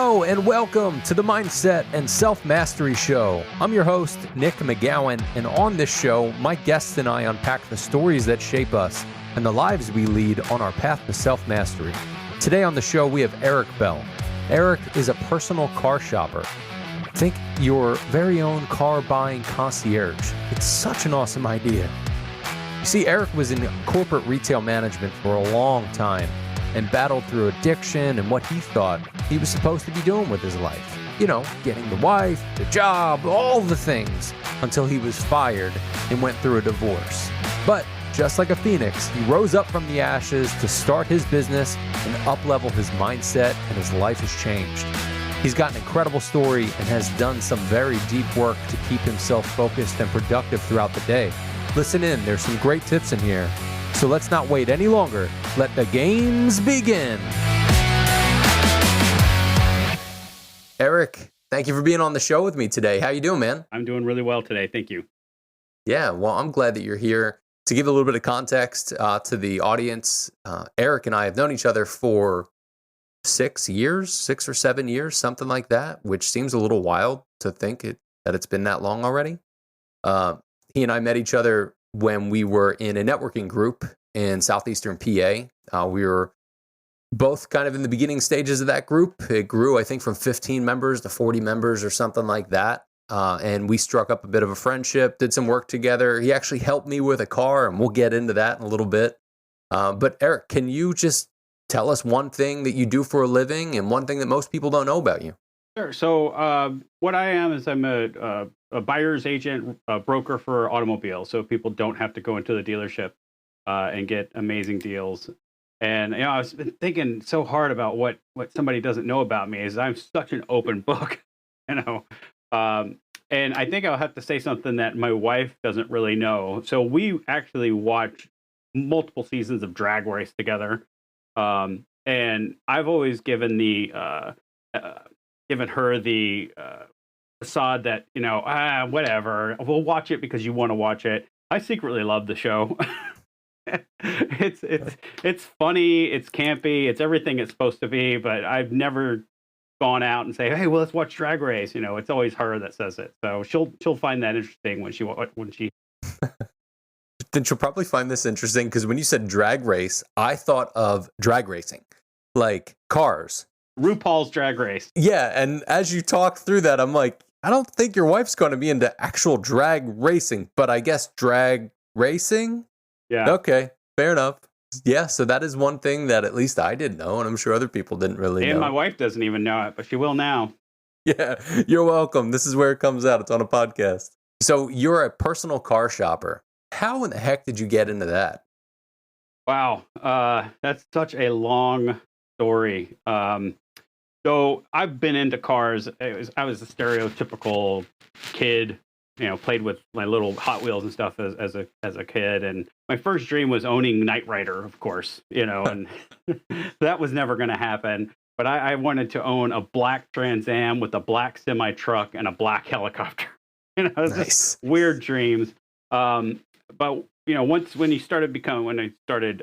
Hello and welcome to the Mindset and Self-Mastery Show. I'm your host, Nick McGowan, and on this show, my guests and I unpack the stories that shape us and the lives we lead on our path to self-mastery. Today on the show, we have Eric Bell. Eric is a personal car shopper. Think your very own car buying concierge. It's such an awesome idea. You see, Eric was in corporate retail management for a long time and battled through addiction and what he thought he was supposed to be doing with his life. You know, getting the wife, the job, all the things, until he was fired and went through a divorce. But just like a phoenix, he rose up from the ashes to start his business and up-level his mindset, and his life has changed. He's got an incredible story and has done some very deep work to keep himself focused and productive throughout the day. Listen in, there's some great tips in here. So let's not wait any longer. Let the games begin. Eric, thank you for being on the show with me today. How you doing, man? I'm doing really well today. Thank you. Yeah, well, I'm glad that you're here. To give a little bit of context to the audience, Eric and I have known each other for 6 or 7 years, something like that, which seems a little wild to think that it's been that long already. He and I met each other when we were in a networking group in southeastern PA. We were both kind of in the beginning stages of that group. It grew, I think, from 15 members to 40 members or something like that. And we struck up a bit of a friendship, did some work together. He actually helped me with a car, and we'll get into that in a little bit. But Eric, can you just tell us one thing that you do for a living and one thing that most people don't know about you? Sure. So what I am is I'm a buyer's agent, broker for automobiles. So people don't have to go into the dealership and get amazing deals. And, you know, I've been thinking so hard about what somebody doesn't know about me is I'm such an open book, you know. And I think I'll have to say something that my wife doesn't really know. So we actually watch multiple seasons of Drag Race together. And I've always given her the facade that, you know, whatever, we'll watch it because you want to watch it. I secretly love the show. It's funny, it's campy, it's everything it's supposed to be, but I've never gone out and say, hey, well, let's watch Drag Race. You know, it's always her that says it. So she'll find that interesting when she Then she'll probably find this interesting because when you said Drag Race, I thought of drag racing, like cars. RuPaul's Drag Race. Yeah, and as you talk through that, I'm like, I don't think your wife's going to be into actual drag racing, but I guess drag racing? Yeah. Okay, fair enough. Yeah, so that is one thing that at least I didn't know, and I'm sure other people didn't really know. And my wife doesn't even know it, but she will now. Yeah, you're welcome. This is where it comes out. It's on a podcast. So you're a personal car shopper. How in the heck did you get into that? Wow, that's such a long story. So I've been into cars. I was a stereotypical kid, you know, played with my little Hot Wheels and stuff as a kid. And my first dream was owning Knight Rider, of course, you know, and that was never going to happen. But I wanted to own a black Trans Am with a black semi truck and a black helicopter. You know, it's just weird dreams. But you know, when I started,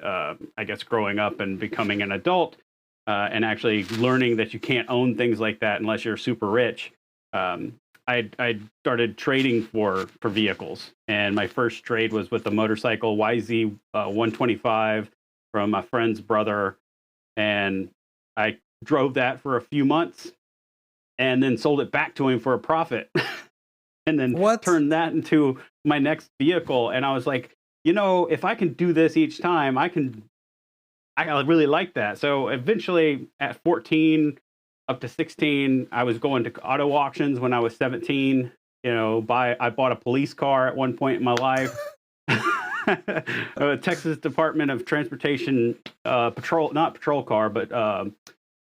I guess, growing up and becoming an adult, and actually learning that you can't own things like that unless you're super rich, I started trading for vehicles. And my first trade was with a motorcycle YZ 125 from a friend's brother, and I drove that for a few months, and then sold it back to him for a profit. And then turned that into my next vehicle. And I was like, you know, if I can do this each time, I really like that. So eventually at 14 up to 16, I was going to auto auctions when I was 17. You know, I bought a police car at one point in my life. Texas Department of Transportation not patrol car, but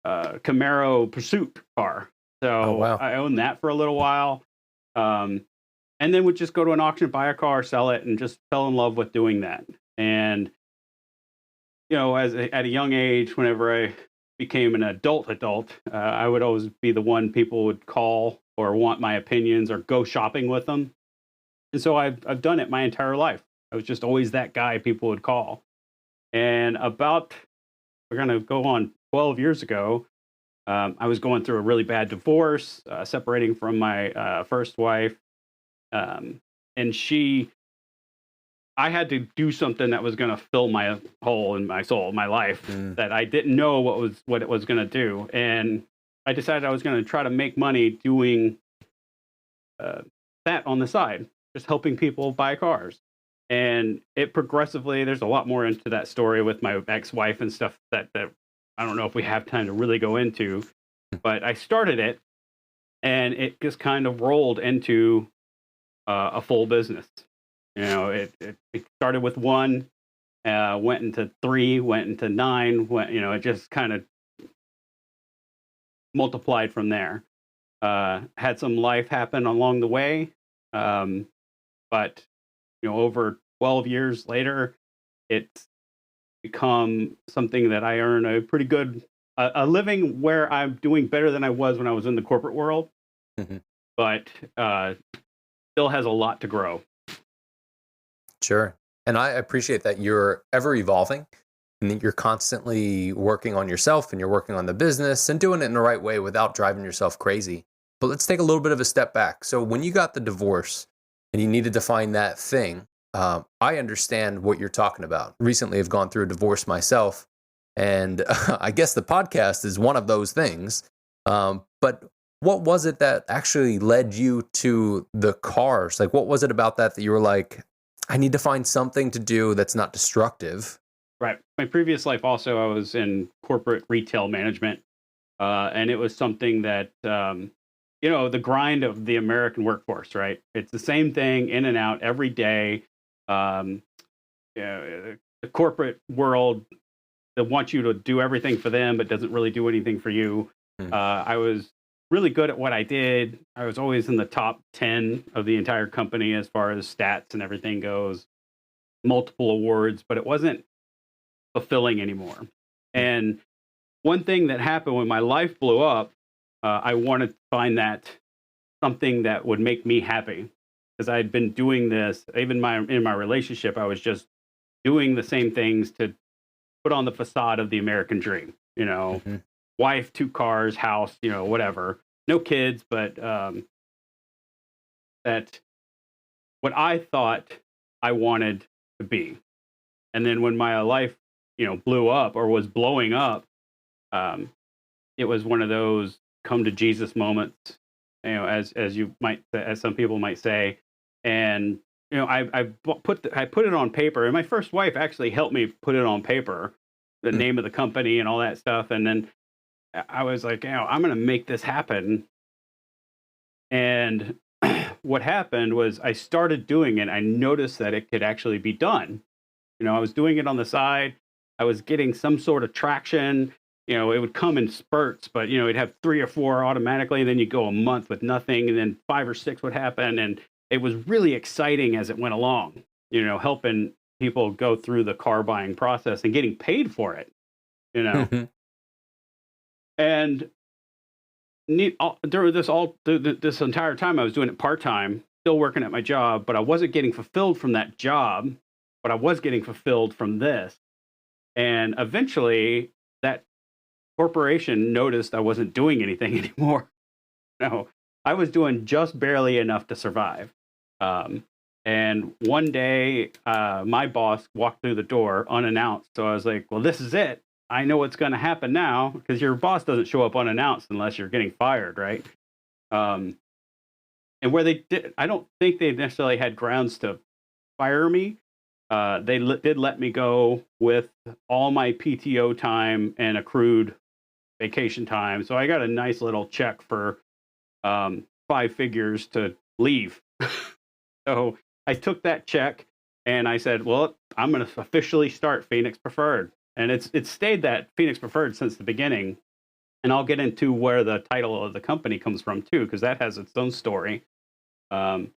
Camaro Pursuit car. So I owned that for a little while. And then would just go to an auction, buy a car, sell it, and just fell in love with doing that. And, you know, at a young age, whenever I became an adult, I would always be the one people would call or want my opinions or go shopping with them. And so I've done it my entire life. I was just always that guy people would call. And we're going to go on 12 years ago, I was going through a really bad divorce, separating from my first wife, and I had to do something that was going to fill my hole in my soul, my life, Mm. that I didn't know what it was going to do, and I decided I was going to try to make money doing that on the side, just helping people buy cars. And it progressively, there's a lot more into that story with my ex-wife and stuff that I don't know if we have time to really go into, but I started it, and it just kind of rolled into a full business. It started with one, went into three, went into nine, it just kind of multiplied from there. Had some life happen along the way, but over 12 years later, it's become something that I earn a pretty good a living where I'm doing better than I was when I was in the corporate world, Mhm. but still has a lot to grow. Sure. And I appreciate that you're ever evolving and that you're constantly working on yourself and you're working on the business and doing it in the right way without driving yourself crazy. But let's take a little bit of a step back. So when you got the divorce and you needed to find that thing, I understand what you're talking about. Recently, I've gone through a divorce myself, and I guess the podcast is one of those things. But what was it that actually led you to the cars? Like, what was it about that you were like, I need to find something to do that's not destructive? Right. My previous life also, I was in corporate retail management, and it was something that the grind of the American workforce. Right. It's the same thing in and out every day. Um, the corporate world, they want you to do everything for them, but doesn't really do anything for you. Hmm. I was really good at what I did. I was always in the top 10 of the entire company as far as stats and everything goes, multiple awards, but it wasn't fulfilling anymore. And one thing that happened when my life blew up, I wanted to find that something that would make me happy, because I had been doing this, even in my relationship, I was just doing the same things to put on the facade of the American dream. Hmm. Wife, two cars, house, whatever. No kids, but that what I thought I wanted to be. And then when my life, blew up or was blowing up, um, it was one of those come to Jesus moments, as you might, as some people might say. And I put it on paper, and my first wife actually helped me put it on paper, the name of the company and all that stuff. And then I was like, I'm going to make this happen. And what happened was I started doing it. I noticed that it could actually be done. I was doing it on the side. I was getting some sort of traction. It would come in spurts, but it'd have 3 or 4 automatically, and then you go a month with nothing, and then 5 or 6 would happen, and it was really exciting as it went along. Helping people go through the car buying process and getting paid for it. You know, Hmm. and during this entire time, I was doing it part time, still working at my job, but I wasn't getting fulfilled from that job, but I was getting fulfilled from this. And eventually, that corporation noticed I wasn't doing anything anymore. No, I was doing just barely enough to survive. Um, and one day, my boss walked through the door unannounced. So I was like, well, this is it. I know what's going to happen now, because your boss doesn't show up unannounced unless you're getting fired, right? Um, and where they did, I don't think they necessarily had grounds to fire me. They did let me go with all my PTO time and accrued vacation time. So I got a nice little check for 5 figures to leave. So I took that check and I said, well, I'm going to officially start Phoenix Preferred. And it's stayed that Phoenix Preferred since the beginning. And I'll get into where the title of the company comes from too, because that has its own story. Um,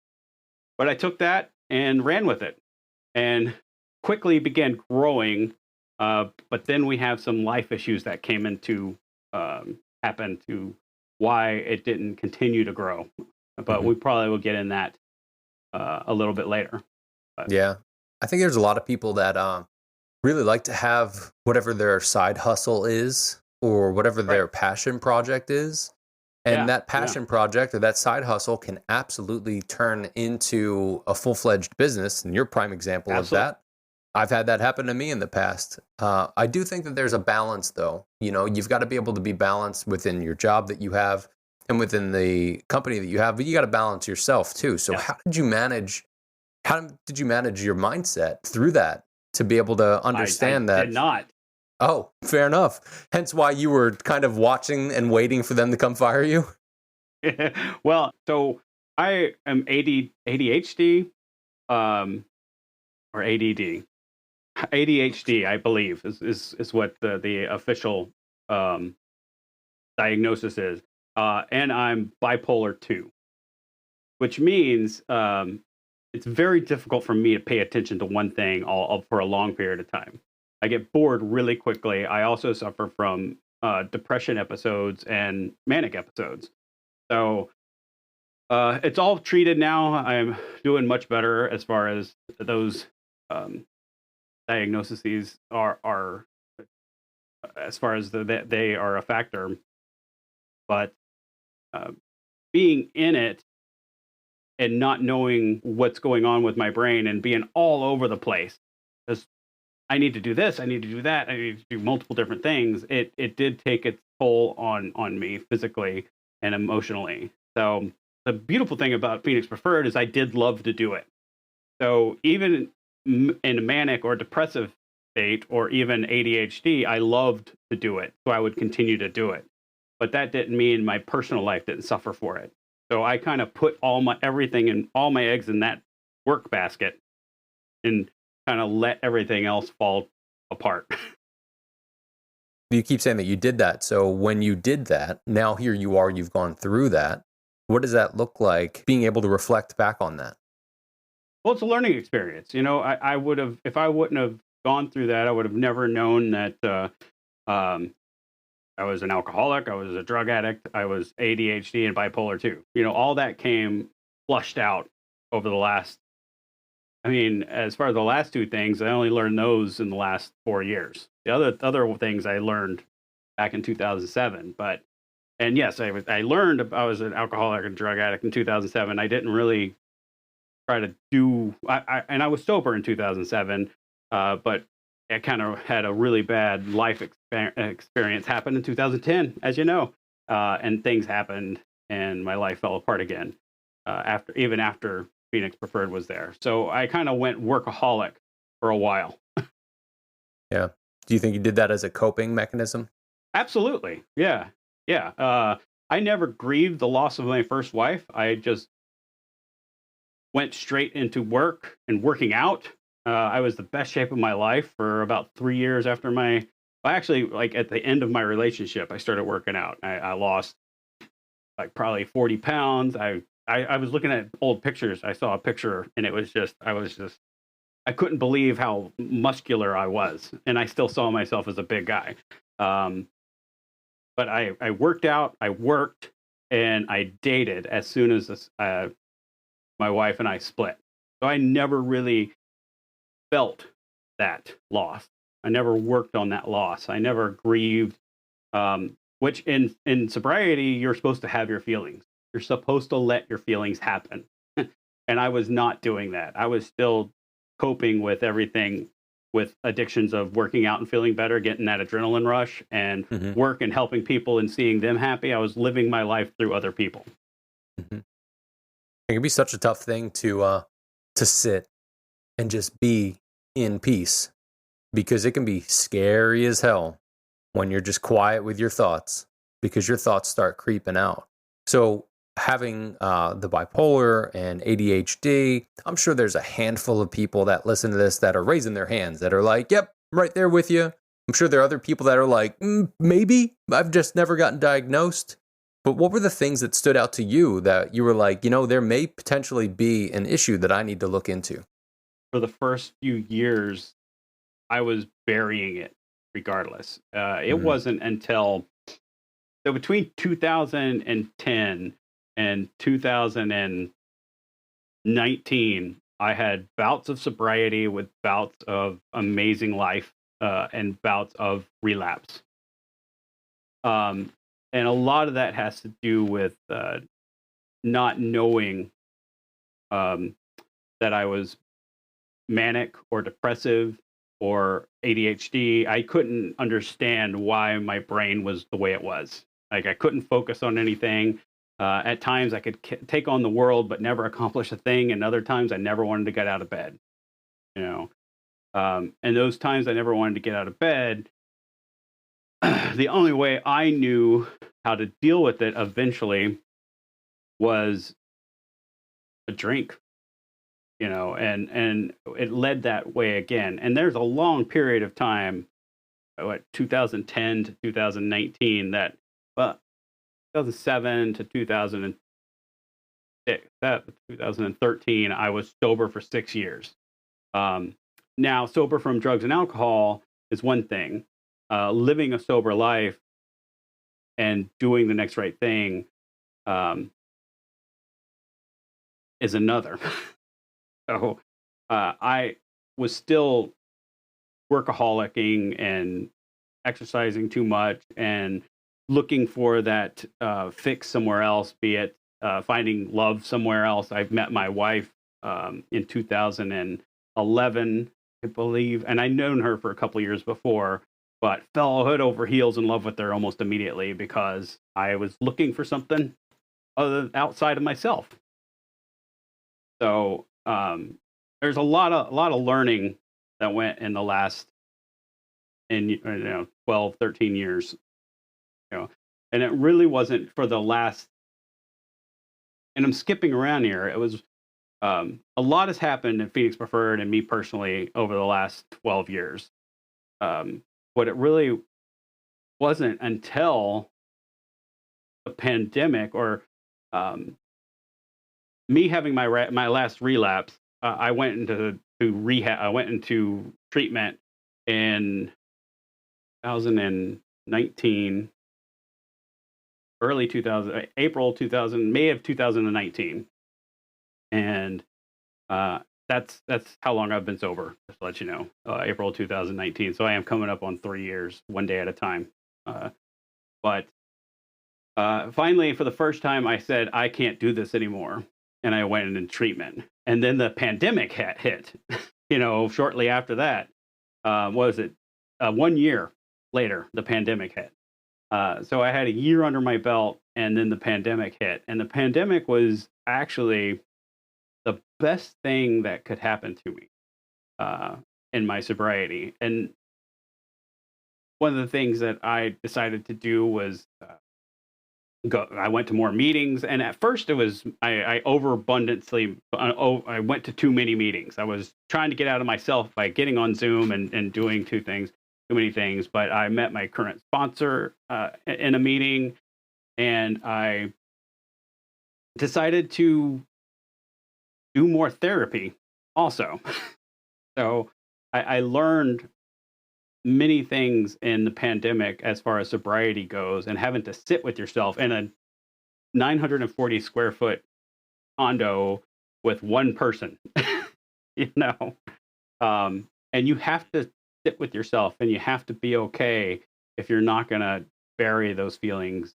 but I took that and ran with it and quickly began growing. But then we have some life issues that came into happen to why it didn't continue to grow. But Hmm. we probably will get in that a little bit later. But Yeah. I think there's a lot of people that really like to have whatever their side hustle is. or whatever their passion project is. And Yeah. that passion project or that side hustle can absolutely turn into a full-fledged business. And you're a prime example of Absolutely. that. I've had that happen to me in the past. I do think that there's a balance, though. You've got to be able to be balanced within your job that you have and within the company that you have, but you got to balance yourself too. So Yes. how did you manage your mindset through that to be able to I understand that? did not. Oh, fair enough. Hence why you were kind of watching and waiting for them to come fire you. Well, so I am ADHD, or ADD. ADHD, I believe, is what the official um, diagnosis is. And I'm bipolar 2, which means it's very difficult for me to pay attention to one thing all for a long period of time. I get bored really quickly. I also suffer from depression episodes and manic episodes. So it's all treated now. I'm doing much better as far as those um, diagnoses are as far as that they are a factor. But uh, being in it and not knowing what's going on with my brain and being all over the place, because I need to do this, I need to do that, I need to do multiple different things. It did take its toll on me physically and emotionally. So the beautiful thing about Phoenix Preferred is I did love to do it. So even in a manic or depressive state or even ADHD, I loved to do it. So I would continue to do it. But that didn't mean my personal life didn't suffer for it. So I kind of put all my everything and all my eggs in that work basket and kind of let everything else fall apart. You keep saying that you did that. So when you did that, now here you are, you've gone through that. What does that look like, being able to reflect back on that? Well, it's a learning experience. I would have, if I wouldn't have gone through that, I would have never known that um, I was an alcoholic, I was a drug addict, I was ADHD and bipolar 2. All that came flushed out over the last, I mean, as far as the last two things, I only learned those in the last 4 years. The other things I learned back in 2007. But and yes, I learned I was an alcoholic and drug addict in 2007. I didn't really try to do and I was sober in 2007, but I kind of had a really bad life experience happen in 2010, as you know, and things happened, and my life fell apart again after Phoenix Preferred was there. So I kind of went workaholic for a while. Yeah. Do you think you did that as a coping mechanism? Absolutely, yeah, yeah. I never grieved the loss of my first wife. I just went straight into work and working out. I was the best shape of my life for about 3 years after actually, like at the end of my relationship, I started working out. I lost like probably 40 pounds. I was looking at old pictures. I saw a picture and I couldn't believe how muscular I was. And I still saw myself as a big guy. Um, but I worked out, I worked, and I dated as soon as my wife and I split. So I never really felt that loss. I never worked on that loss. I never grieved. Which in sobriety, you're supposed to have your feelings. You're supposed to let your feelings happen. And I was not doing that. I was still coping with everything with addictions of working out and feeling better, getting that adrenaline rush, and Mm-hmm. work and helping people and seeing them happy. I was living my life through other people. Mm-hmm. It can be such a tough thing to sit and just be in peace, because it can be scary as hell when you're just quiet with your thoughts, because your thoughts start creeping out. So having the bipolar and ADHD, I'm sure there's a handful of people that listen to this that are raising their hands, that are like, yep, right there with you. I'm sure there are other people that are like, maybe I've just never gotten diagnosed. But what were the things that stood out to you that you were like, there may potentially be an issue that I need to look into? For the first few years, I was burying it regardless. It Mm-hmm. wasn't until so between 2010 and 2019, I had bouts of sobriety with bouts of amazing life and bouts of relapse. And a lot of that has to do with not knowing that I was manic or depressive or ADHD. I couldn't understand why my brain was the way it was. Like I couldn't focus on anything. At times I could take on the world but never accomplish a thing, and other times I never wanted to get out of bed. You know, and those times I never wanted to get out of bed, the only way I knew how to deal with it eventually was a drink, and it led that way again. And there's a long period of time, what, 2010 to 2019, that, well, 2007 to 2013, I was sober for 6 years. Now, sober from drugs and alcohol is one thing. Living a sober life and doing the next right thing is another. So I was still workaholicing and exercising too much and looking for that fix somewhere else, be it finding love somewhere else. I've met my wife in 2011, I believe, and I'd known her for a couple of years before, but fell head over heels in love with her almost immediately because I was looking for something other outside of myself. So there's a lot of learning that went in the last 12, 13 years, and it really wasn't for the last. And I'm skipping around here. It was a lot has happened in Phoenix Preferred and me personally over the last 12 years. But it really wasn't until the pandemic or me having my last relapse. I went into rehab. I went into treatment in 2019, early 2000, April 2000, May of 2019, and that's how long I've been sober. Just to let you know, April 2019. So I am coming up on 3 years, one day at a time. But finally, for the first time, I said I can't do this anymore, and I went into treatment. And then the pandemic hit. Shortly after that, what was it? 1 year later, the pandemic hit. So I had a year under my belt, and then the pandemic hit. And the pandemic was actually the best thing that could happen to me in my sobriety. And one of the things that I decided to do was I went to more meetings, and at first it was I overabundantly I went to too many meetings. I was trying to get out of myself by getting on Zoom and doing too many things. But I met my current sponsor in a meeting, and I decided to do more therapy also. So I learned many things in the pandemic as far as sobriety goes, and having to sit with yourself in a 940 square foot condo with one person, and you have to sit with yourself, and you have to be okay if you're not going to bury those feelings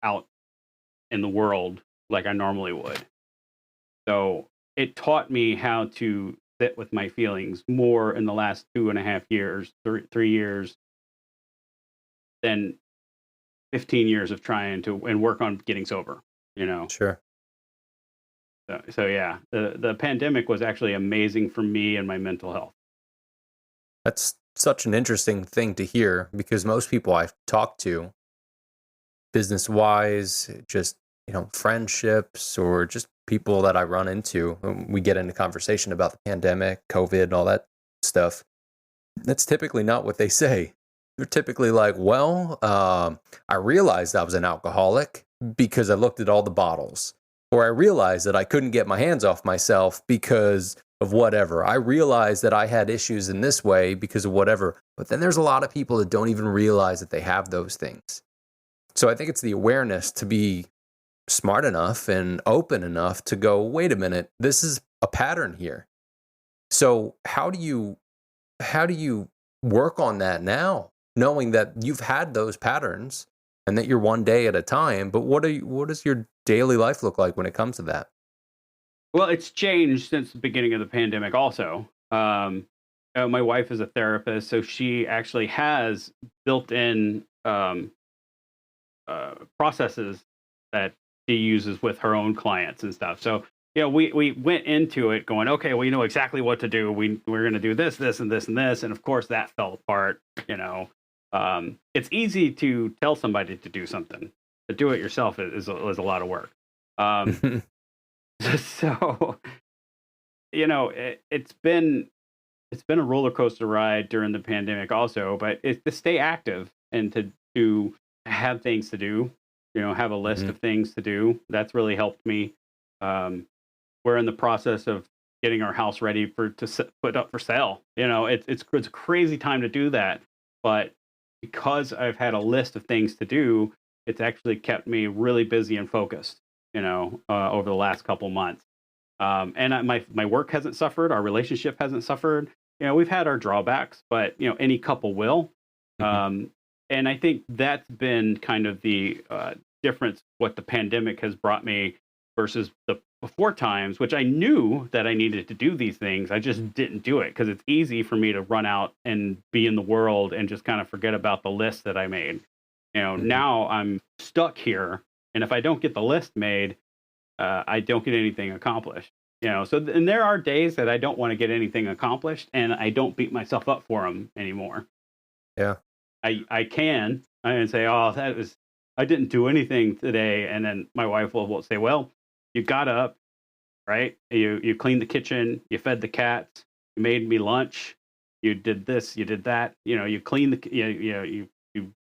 out in the world like I normally would. So it taught me how to sit with my feelings more in the last 2.5 years, 3 years, than 15 years of trying to and work on getting sober. Sure. So yeah, the pandemic was actually amazing for me and my mental health. That's such an interesting thing to hear, because most people I've talked to, business wise, just, friendships, or just people that I run into, we get into conversation about the pandemic, COVID, and all that stuff. That's typically not what they say. They're typically like, well, I realized I was an alcoholic because I looked at all the bottles, or I realized that I couldn't get my hands off myself because of whatever. I realized that I had issues in this way because of whatever. But then there's a lot of people that don't even realize that they have those things. So I think it's the awareness to be smart enough and open enough to go, wait a minute, this is a pattern here. So how do you work on that now, knowing that you've had those patterns and that you're one day at a time. But what does your daily life look like when it comes to that? Well, it's changed since the beginning of the pandemic also. My wife is a therapist, so she actually has built-in processes that she uses with her own clients and stuff. So, we went into it going, okay, we know exactly what to do. We're going to do this, this, and this, and this. And of course, that fell apart. It's easy to tell somebody to do something. To do it yourself is a lot of work. So, it's been a roller coaster ride during the pandemic also, but it's to stay active and to have things to do, have a list of things to do. That's really helped me. We're in the process of getting our house ready to put up for sale. It's a crazy time to do that, but because I've had a list of things to do, it's actually kept me really busy and focused, over the last couple months. And my work hasn't suffered. Our relationship hasn't suffered. We've had our drawbacks, but any couple will. And I think that's been kind of the difference. What the pandemic has brought me versus the before times, which I knew that I needed to do these things. I just didn't do it because it's easy for me to run out and be in the world and just kind of forget about the list that I made. Now I'm stuck here, and if I don't get the list made, I don't get anything accomplished. And there are days that I don't want to get anything accomplished, and I don't beat myself up for them anymore. Yeah, I can say, oh, I didn't do anything today, and then my wife will say, well, you got up, right? You cleaned the kitchen, you fed the cats, you made me lunch, you did this, you did that. You cleaned you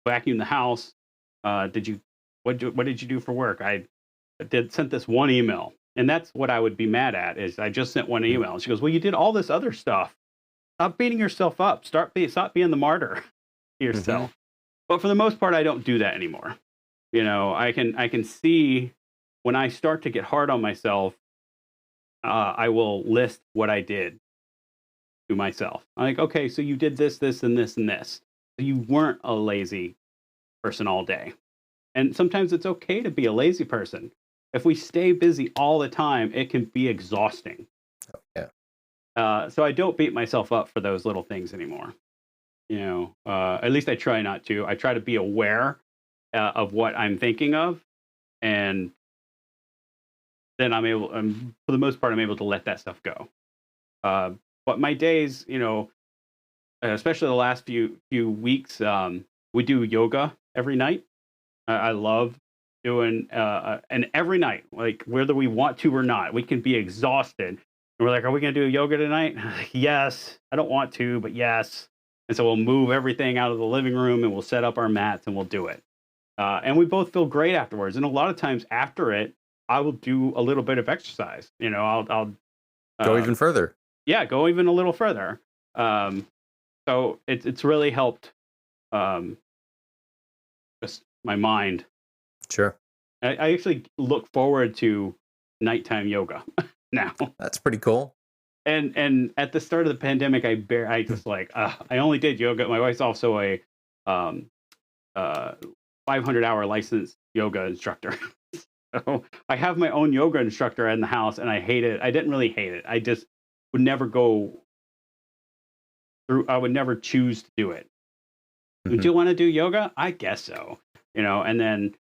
vacuumed the house. What did you do for work? I sent this one email. And that's what I would be mad at is I just sent one email. And she goes, well, you did all this other stuff. Stop beating yourself up. Stop being the martyr to yourself. But for the most part, I don't do that anymore. I can see when I start to get hard on myself, I will list what I did to myself. I'm like, okay, so you did this, this, and this, and this. So you weren't a lazy person all day. And sometimes it's okay to be a lazy person. If we stay busy all the time, it can be exhausting. Oh, yeah. So I don't beat myself up for those little things anymore. At least I try not to. I try to be aware of what I'm thinking of, and then for the most part, I'm able to let that stuff go. But my days, especially the last few weeks, we do yoga every night. I love doing, and every night, like whether we want to or not, we can be exhausted. And we're like, are we going to do yoga tonight? Yes. I don't want to, but yes. And so we'll move everything out of the living room and we'll set up our mats and we'll do it. And we both feel great afterwards. And a lot of times after it, I will do a little bit of exercise. I'll go even further. Yeah, go even a little further. So it's really helped just my mind. Sure. I actually look forward to nighttime yoga now. That's pretty cool. And at the start of the pandemic, I just I only did yoga. My wife's also a 500-hour licensed yoga instructor. So I have my own yoga instructor in the house, and I hate it. I didn't really hate it. I just would never go through. I would never choose to do it. Would you want to do yoga? I guess so. And then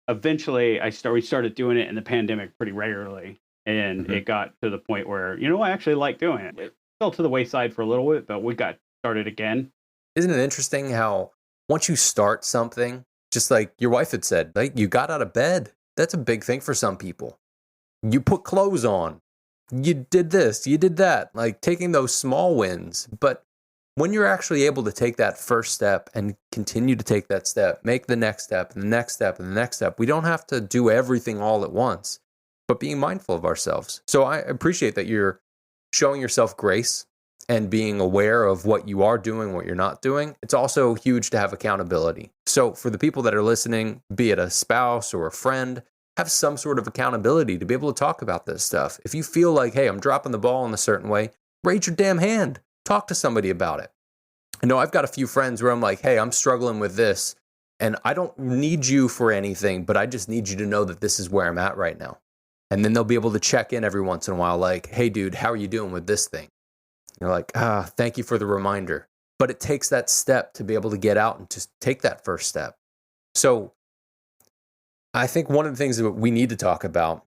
eventually we started doing it in the pandemic pretty regularly. And it got to the point where, I actually like doing it. It fell to the wayside for a little bit, but we got started again. Isn't it interesting how once you start something, just like your wife had said, like you got out of bed. That's a big thing for some people. You put clothes on. You did this, you did that, like taking those small wins. But when you're actually able to take that first step and continue to take that step, make the next step and the next step and the next step, we don't have to do everything all at once, but being mindful of ourselves. So I appreciate that you're showing yourself grace and being aware of what you are doing, what you're not doing. It's also huge to have accountability. So for the people that are listening, be it a spouse or a friend, have some sort of accountability to be able to talk about this stuff. If you feel like, hey, I'm dropping the ball in a certain way, raise your damn hand. Talk to somebody about it. I know I've got a few friends where I'm like, hey, I'm struggling with this. and I don't need you for anything, but I just need you to know that this is where I'm at right now. And then they'll be able to check in every once in a while, like, hey, dude, how are you doing with this thing? You're like, thank you for the reminder. But it takes that step to be able to get out and just take that first step. So I think one of the things that we need to talk about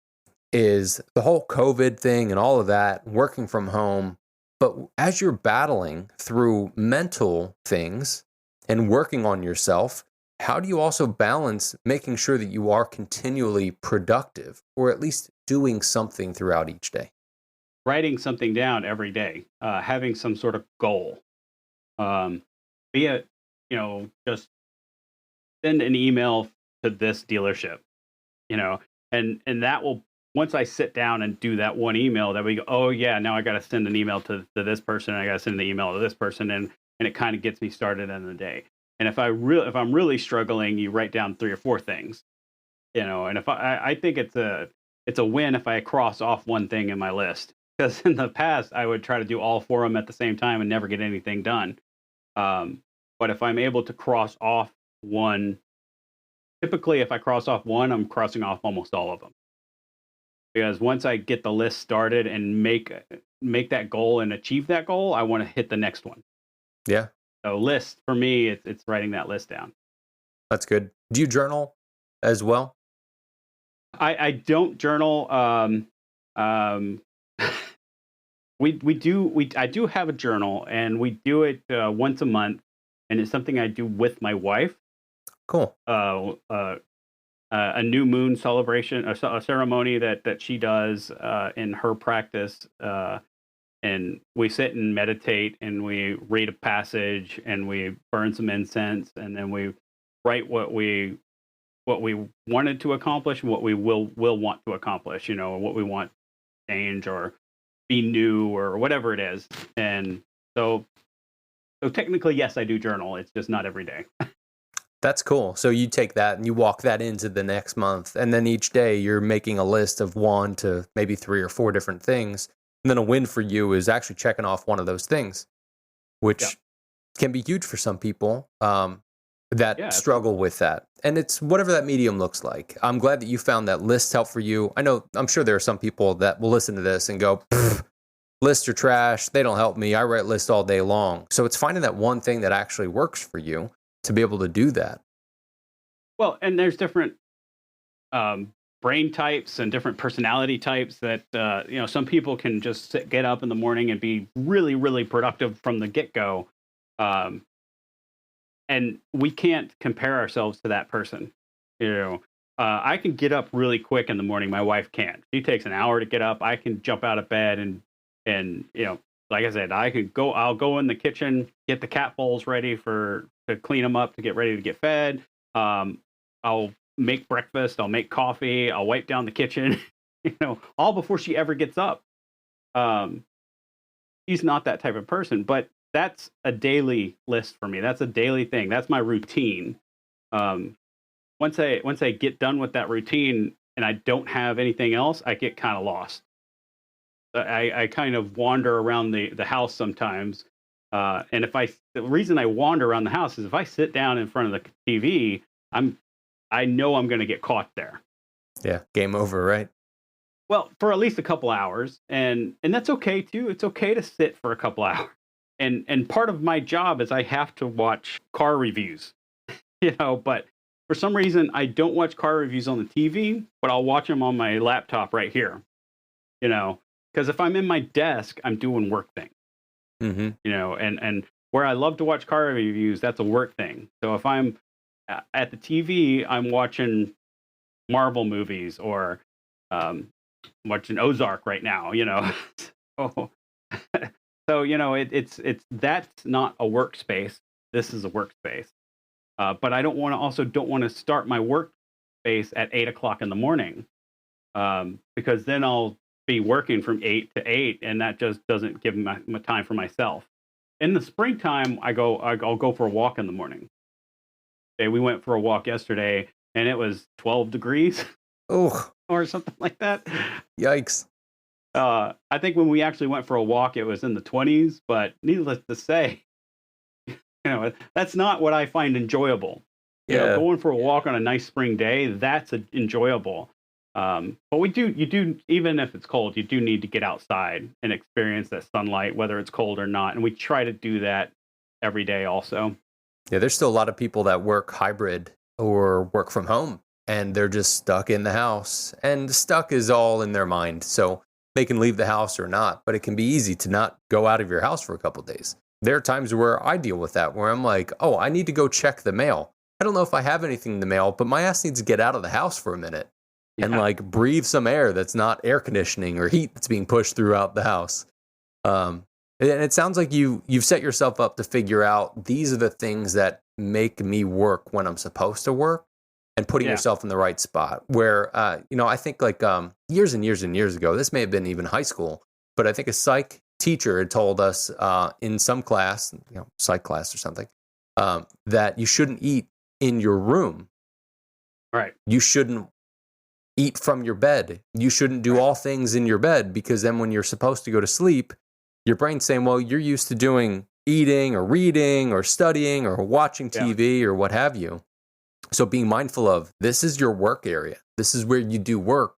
is the whole COVID thing and all of that, working from home. But as you're battling through mental things and working on yourself, how do you also balance making sure that you are continually productive or at least doing something throughout each day? Writing something down every day, having some sort of goal, um, be it, just send an email to this dealership, you know, and that will, once I sit down and do that one email, that we go, oh yeah, now I got to send an email to this person, and I got to send the email to this person, and it kind of gets me started in the day. And if I'm really struggling, you write down 3 or 4 things, and if I think it's a win if I cross off one thing in my list, because in the past I would try to do all 4 of them at the same time and never get anything done. But if I'm able to cross off one, typically if I cross off one, I'm crossing off almost all of them. Because once I get the list started and make that goal and achieve that goal, I want to hit the next one. Yeah, So list for me, it's writing that list down. that's good. Do you journal as well? I don't journal. Um, I do have a journal, and we do it once a month, and it's something I do with my wife. Cool. A new moon celebration, a ceremony that she does in her practice, and we sit and meditate, and we read a passage, and we burn some incense, and then we write what we wanted to accomplish and what we will want to accomplish. What we want to change or be new or whatever it is. And so technically, yes, I do journal. It's just not every day. That's cool. So you take that and you walk that into the next month. And then each day you're making a list of 1 to maybe 3 or 4 different things. And then a win for you is actually checking off one of those things, which can be huge for some people that struggle with that. And it's whatever that medium looks like. I'm glad that you found that lists help for you. I'm sure there are some people that will listen to this and go, lists are trash. They don't help me. I write lists all day long. So it's finding that one thing that actually works for you to be able to do that. Well, and there's different brain types and different personality types that, some people can just get up in the morning and be really, really productive from the get-go. And we can't compare ourselves to that person. I can get up really quick in the morning. My wife can't. She takes an hour to get up. I can jump out of bed and like I said, I'll go in the kitchen, get the cat bowls ready to clean them up, to get ready to get fed. I'll make breakfast. I'll make coffee. I'll wipe down the kitchen, all before she ever gets up. She's not that type of person, but that's a daily list for me. That's a daily thing. That's my routine. Once I get done with that routine and I don't have anything else, I get kind of lost. I kind of wander around the house sometimes. And the reason I wander around the house is if I sit down in front of the TV, I know I'm going to get caught there. Yeah. Game over, right? Well, for at least a couple hours, and that's okay too. It's okay to sit for a couple hours. And part of my job is I have to watch car reviews, but for some reason I don't watch car reviews on the TV, but I'll watch them on my laptop right here, because if I'm in my desk, I'm doing work things. Mm-hmm. And where I love to watch car reviews, that's a work thing. So if I'm at the TV, I'm watching Marvel movies or watching Ozark right now, so, it's that's not a workspace. This is a workspace. But I don't want to start my workspace at 8:00 in the morning, because then I'll be working from 8 to 8, and that just doesn't give my time for myself. In the springtime, I'll go for a walk in the morning. Okay, we went for a walk yesterday, and it was 12 degrees. Oh, or something like that. Yikes. I think when we actually went for a walk, it was in the 20s, but needless to say, that's not what I find enjoyable. Yeah. going for a walk on a nice spring day, that's enjoyable. But you do, even if it's cold, you do need to get outside and experience that sunlight, whether it's cold or not. And we try to do that every day also. Yeah, there's still a lot of people that work hybrid or work from home and they're just stuck in the house. And stuck is all in their mind. So they can leave the house or not, but it can be easy to not go out of your house for a couple of days. There are times where I deal with that, where I'm like, oh, I need to go check the mail. I don't know if I have anything in the mail, but my ass needs to get out of the house for a minute and Yeah. like breathe some air that's not air conditioning or heat that's being pushed throughout the house. Um, and it sounds like you've set yourself up to figure out these are the things that make me work when I'm supposed to work, and putting Yeah. yourself in the right spot. Where I think like years and years and years ago, this may have been even high school, but I think a psych teacher had told us in some class, psych class or something, that you shouldn't eat in your room. Right. You shouldn't eat from your bed. You shouldn't do all things in your bed, because then when you're supposed to go to sleep, your brain's saying, well, you're used to doing eating or reading or studying or watching TV or what have you. So being mindful of this is your work area. This is where you do work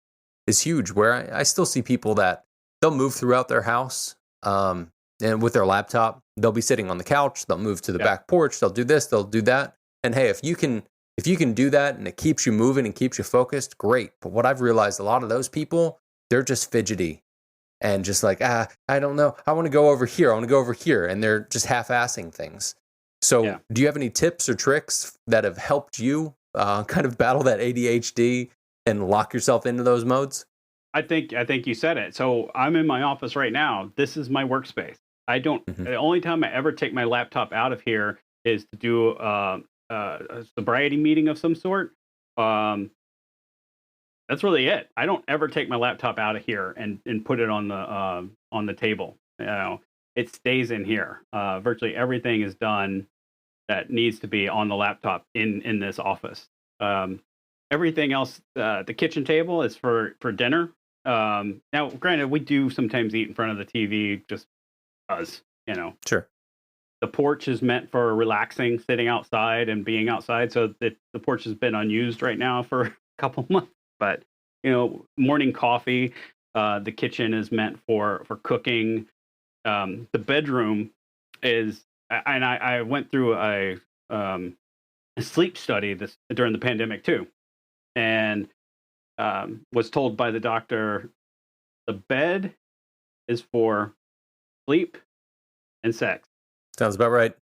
is huge. Where I still see people that they'll move throughout their house and with their laptop, they'll be sitting on the couch. They'll move to the back porch. They'll do this. They'll do that. And hey, if you can do that and it keeps you moving and keeps you focused, great. But what I've realized, a lot of those people, they're just fidgety and just like, I don't know. I want to go over here. I want to go over here. And they're just half-assing things. So do you have any tips or tricks that have helped you kind of battle that ADHD and lock yourself into those modes? I think you said it. So I'm in my office right now. This is my workspace. I don't. The only time I ever take my laptop out of here is to do a sobriety meeting of some sort. That's really it. I don't ever take my laptop out of here and put it on the table. It stays in here. Virtually everything is done that needs to be on the laptop in this office. Everything else, the kitchen table is for dinner. Now, granted, we do sometimes eat in front of the TV, just because, Sure. The porch is meant for relaxing, sitting outside and being outside. So the porch has been unused right now for a couple months. But, morning coffee, the kitchen is meant for cooking. The bedroom is, and I went through a sleep study during the pandemic too, and was told by the doctor the bed is for sleep and sex. Sounds about right.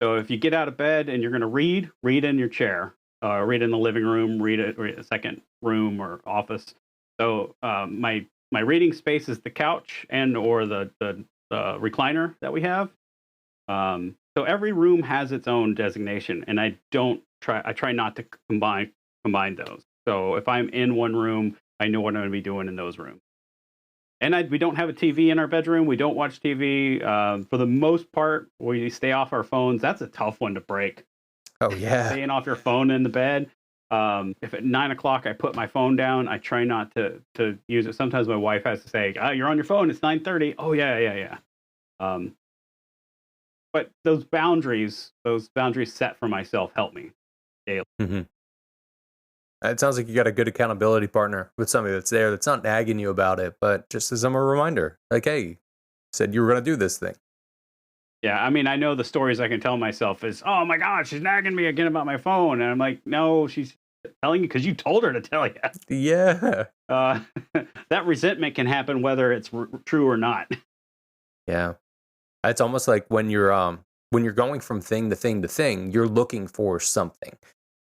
So if you get out of bed and you're going to read in your chair, read in the living room, read a second room or office. So my reading space is the couch and or the recliner that we have. So every room has its own designation, and I try not to combine those. So if I'm in one room, I know what I'm going to be doing in those rooms. And we don't have a TV in our bedroom. We don't watch TV. For the most part, we stay off our phones. That's a tough one to break. Oh, yeah. Staying off your phone in the bed. If at 9 o'clock I put my phone down, I try not to use it. Sometimes my wife has to say, you're on your phone. It's 9:30. Oh, yeah. But those boundaries set for myself help me daily. Mm-hmm. It sounds like you got a good accountability partner with somebody that's there, that's not nagging you about it, but just as a reminder, like, hey, said you were going to do this thing. Yeah, I mean, I know the stories I can tell myself is, oh my God, she's nagging me again about my phone. And I'm like, no, she's telling you because you told her to tell you. Yeah. That resentment can happen whether it's true or not. Yeah. It's almost like when you're going from thing to thing to thing, you're looking for something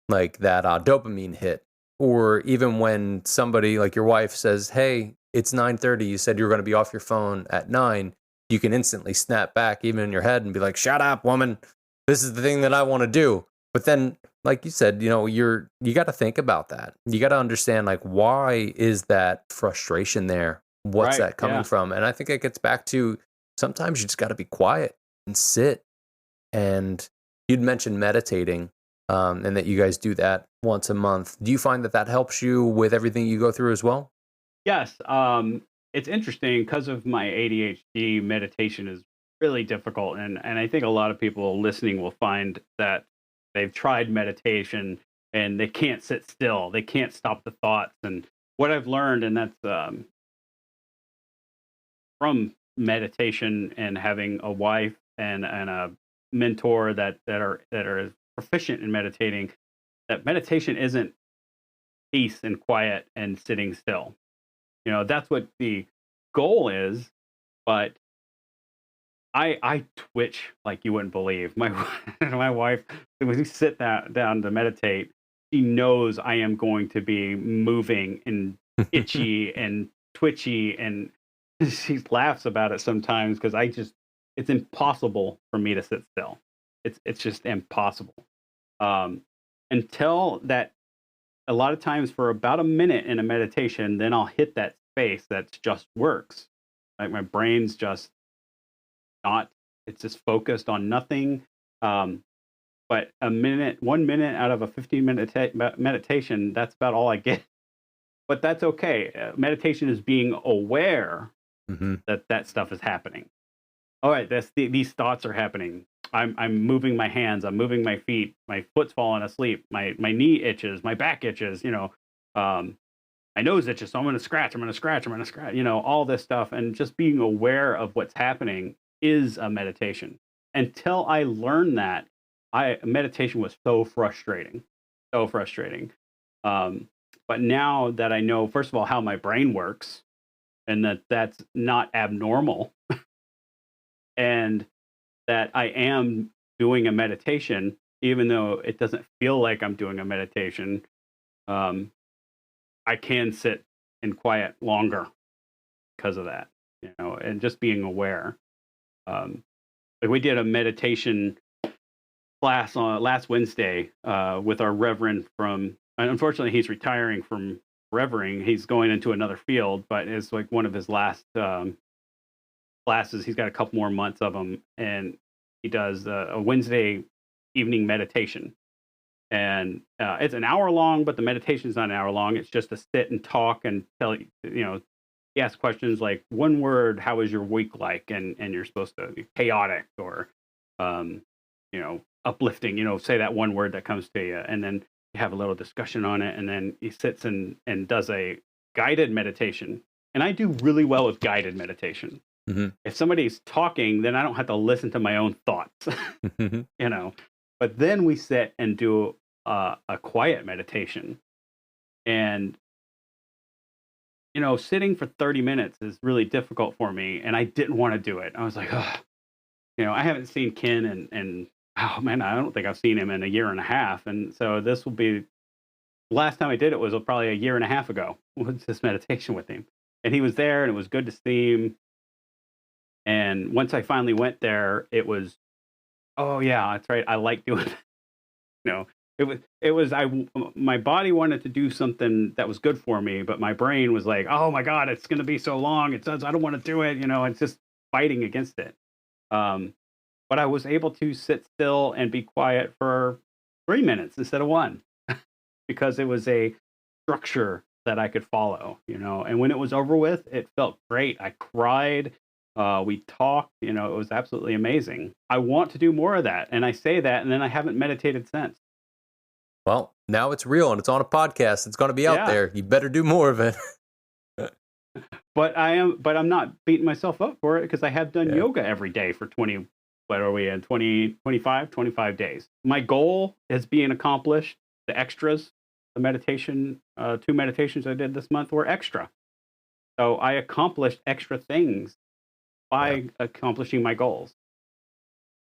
like that dopamine hit. Or even when somebody like your wife says, hey, it's 9:30, you said you were going to be off your phone at 9, you can instantly snap back even in your head and be like, shut up, woman. This is the thing that I want to do. But then, like you said, you got to think about that. You got to understand, like, why is that frustration there? What's that coming from? And I think it gets back to sometimes you just got to be quiet and sit. And you'd mentioned meditating. And that you guys do that once a month. Do you find that helps you with everything you go through as well? Yes. It's interesting because of my ADHD, meditation is really difficult. And I think a lot of people listening will find that They've tried meditation and they can't sit still. They can't stop the thoughts. And what I've learned, and that's from meditation and having a wife and a mentor that are proficient in meditating, that meditation isn't peace and quiet and sitting still. That's what the goal is, but I twitch like you wouldn't believe. My wife, when we sit down to meditate, she knows I am going to be moving and itchy and twitchy, and she laughs about it sometimes because it's impossible for me to sit still. It's just impossible. Until that, a lot of times for about a minute in a meditation, then I'll hit that space that just works. Like my brain's just not, it's just focused on nothing. But 1 minute out of a 15-minute meditation, that's about all I get. But that's okay. Meditation is being aware that stuff is happening. All right, these thoughts are happening. I'm moving my hands. I'm moving my feet. My foot's falling asleep. My knee itches. My back itches. My nose itches. So I'm going to scratch. I'm going to scratch. I'm going to scratch. All this stuff, and just being aware of what's happening is a meditation. Until I learned that, meditation was so frustrating. But now that I know, first of all, how my brain works, and that's not abnormal, and that I am doing a meditation, even though it doesn't feel like I'm doing a meditation, I can sit in quiet longer because of that, and just being aware. Like we did a meditation class on last Wednesday with our reverend unfortunately he's retiring from revering. He's going into another field, but it's like one of his last classes. He's got a couple more months of them, and he does a Wednesday evening meditation. And it's an hour long, but the meditation is not an hour long. It's just to sit and talk and tell he asks questions like, one word, how is your week like? And you're supposed to be chaotic or uplifting, say that one word that comes to you, and then you have a little discussion on it, and then he sits and does a guided meditation. And I do really well with guided meditation. If somebody's talking, then I don't have to listen to my own thoughts. But then we sit and do a quiet meditation, and sitting for 30 minutes is really difficult for me, and I didn't want to do it. I was like, oh, I haven't seen Ken and oh man, I don't think I've seen him in a year and a half. And so this will be, the last time I did it was probably a year and a half ago, was this meditation with him. And he was there, and it was good to see him. And once I finally went there, it was, oh yeah, that's right, I like doing it. My body wanted to do something that was good for me, but my brain was like, oh my God, it's going to be so long. I don't want to do it. It's just fighting against it. But I was able to sit still and be quiet for 3 minutes instead of 1 because it was a structure that I could follow, and when it was over with, it felt great. I cried. We talked, it was absolutely amazing. I want to do more of that. And I say that, and then I haven't meditated since. Well, now it's real, and it's on a podcast. It's going to be out there. You better do more of it. But I'm not beating myself up for it because I have done yoga every day for 25 days. My goal is being accomplished. The extras, the meditation, 2 meditations I did this month were extra. So I accomplished extra things by accomplishing my goals.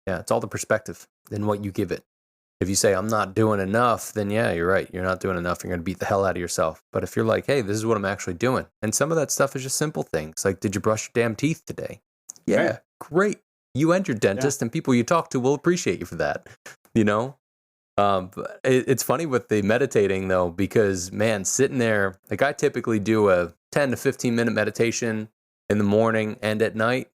Yeah, it's all the perspective and what you give it. If you say, I'm not doing enough, then yeah, you're right. You're not doing enough. You're going to beat the hell out of yourself. But if you're like, hey, this is what I'm actually doing. And some of that stuff is just simple things. Like, did you brush your damn teeth today? Yeah, right. Great. You and your dentist and people you talk to will appreciate you for that. It's funny with the meditating, though, because, man, sitting there, like I typically do a 10 to 15 minute meditation in the morning and at night.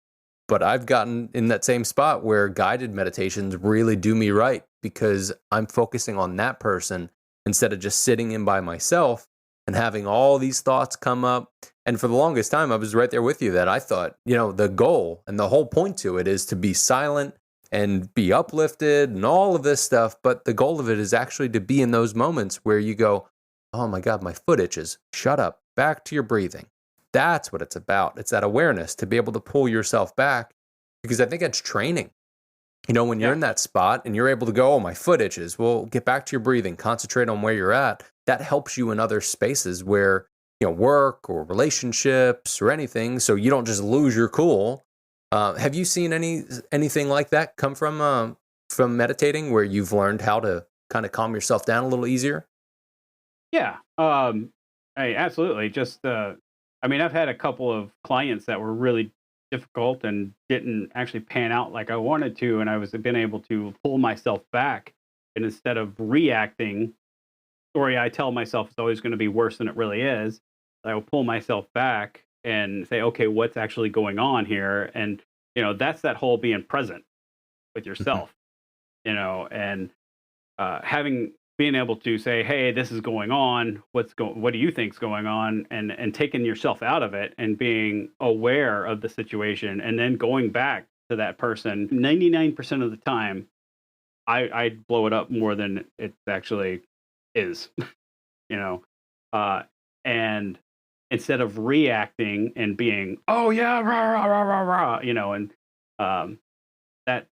But I've gotten in that same spot where guided meditations really do me right because I'm focusing on that person instead of just sitting in by myself and having all these thoughts come up. And for the longest time, I was right there with you that I thought, the goal and the whole point to it is to be silent and be uplifted and all of this stuff. But the goal of it is actually to be in those moments where you go, oh my God, my foot itches. Shut up. Back to your breathing. That's what it's about. It's that awareness to be able to pull yourself back, because I think it's training. When you're Yeah. in that spot and you're able to go, oh, my foot itches. Well, get back to your breathing, concentrate on where you're at. That helps you in other spaces where, work or relationships or anything. So you don't just lose your cool. Have you seen anything like that come from meditating, where you've learned how to kind of calm yourself down a little easier? Yeah. Absolutely. I've had a couple of clients that were really difficult and didn't actually pan out like I wanted to, and been able to pull myself back, and instead of reacting, story I tell myself is always going to be worse than it really is. I will pull myself back and say, okay, what's actually going on here? And that's that whole being present with yourself, and having being able to say, hey, this is going on. What do you think's going on? And taking yourself out of it and being aware of the situation, and then going back to that person. 99% of the time, I blow it up more than it actually is, you know. And instead of reacting and being, oh yeah, rah, rah, rah, rah, rah, and um, that